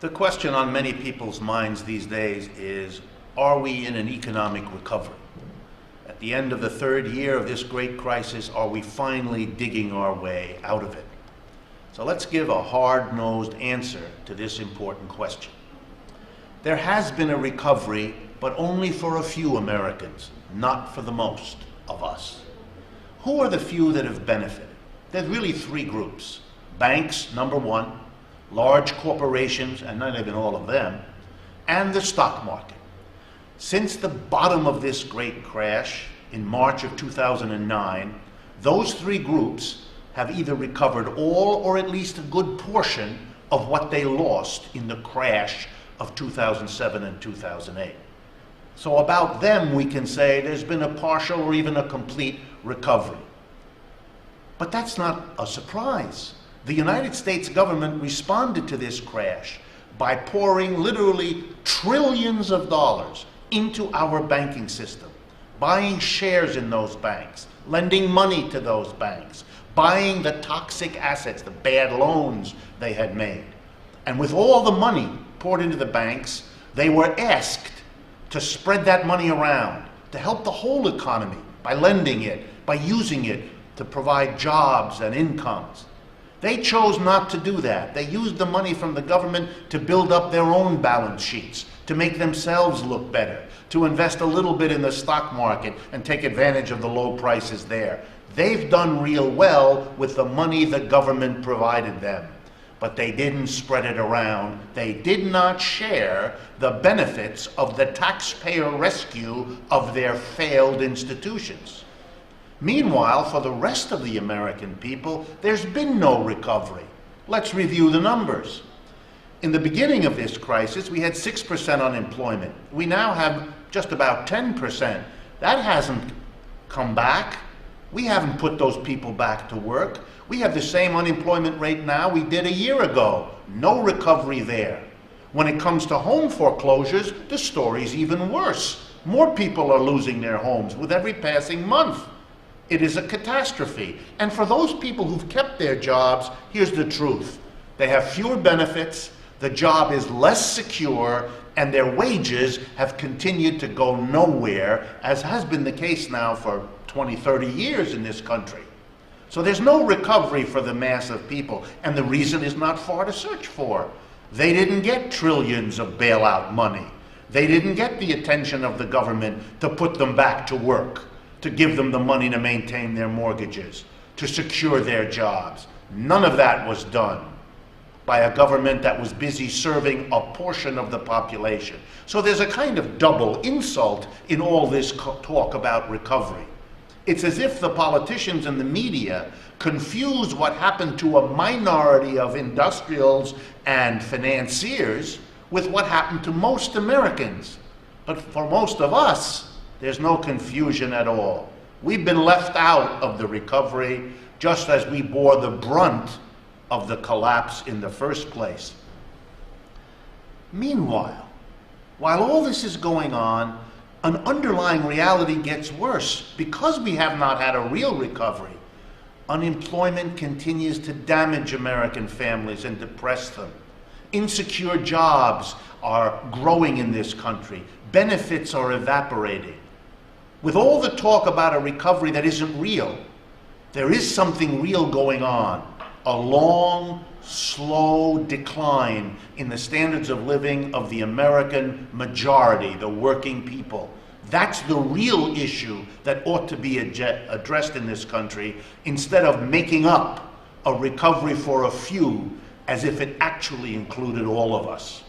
The question on many people's minds these days is, are we in an economic recovery? At the end of the third year of this great crisis, are we finally digging our way out of it? So let's give a hard-nosed answer to this important question. There has been a recovery, but only for a few Americans, not for the most of us. Who are the few that have benefited? There's really three groups. Banks, number one, large corporations, and not even all of them, and the stock market. Since the bottom of this great crash in March of 2009, those three groups have either recovered all or at least a good portion of what they lost in the crash of 2007 and 2008. So about them we can say there's been a partial or even a complete recovery. But that's not a surprise. The United States government responded to this crash by pouring literally trillions of dollars into our banking system, buying shares in those banks, lending money to those banks, buying the toxic assets, the bad loans they had made. And with all the money poured into the banks, they were asked to spread that money around, to help the whole economy by lending it, by using it to provide jobs and incomes. They chose not to do that. They used the money from the government to build up their own balance sheets, to make themselves look better, to invest a little bit in the stock market and take advantage of the low prices there. They've done real well with the money the government provided them, but they didn't spread it around. They did not share the benefits of the taxpayer rescue of their failed institutions. Meanwhile, for the rest of the American people, there's been no recovery. Let's review the numbers. In the beginning of this crisis, we had 6% unemployment. We now have just about 10%. That hasn't come back. We haven't put those people back to work. We have the same unemployment rate now we did a year ago. No recovery there. When it comes to home foreclosures, the story's even worse. More people are losing their homes with every passing month. It is a catastrophe. And for those people who've kept their jobs, here's the truth. They have fewer benefits, the job is less secure, and their wages have continued to go nowhere, as has been the case now for 20, 30 years in this country. So there's no recovery for the mass of people, and the reason is not far to search for. They didn't get trillions of bailout money. They didn't get the attention of the government to put them back to work, to give them the money to maintain their mortgages, to secure their jobs. None of that was done by a government that was busy serving a portion of the population. So there's a kind of double insult in all this talk about recovery. It's as if the politicians and the media confuse what happened to a minority of industrials and financiers with what happened to most Americans. But for most of us, there's no confusion at all. We've been left out of the recovery just as we bore the brunt of the collapse in the first place. Meanwhile, while all this is going on, an underlying reality gets worse. Because we have not had a real recovery, unemployment continues to damage American families and depress them. Insecure jobs are growing in this country. Benefits are evaporating. With all the talk about a recovery that isn't real, there is something real going on. A long, slow decline in the standards of living of the American majority, the working people. That's the real issue that ought to be addressed in this country, instead of making up a recovery for a few as if it actually included all of us.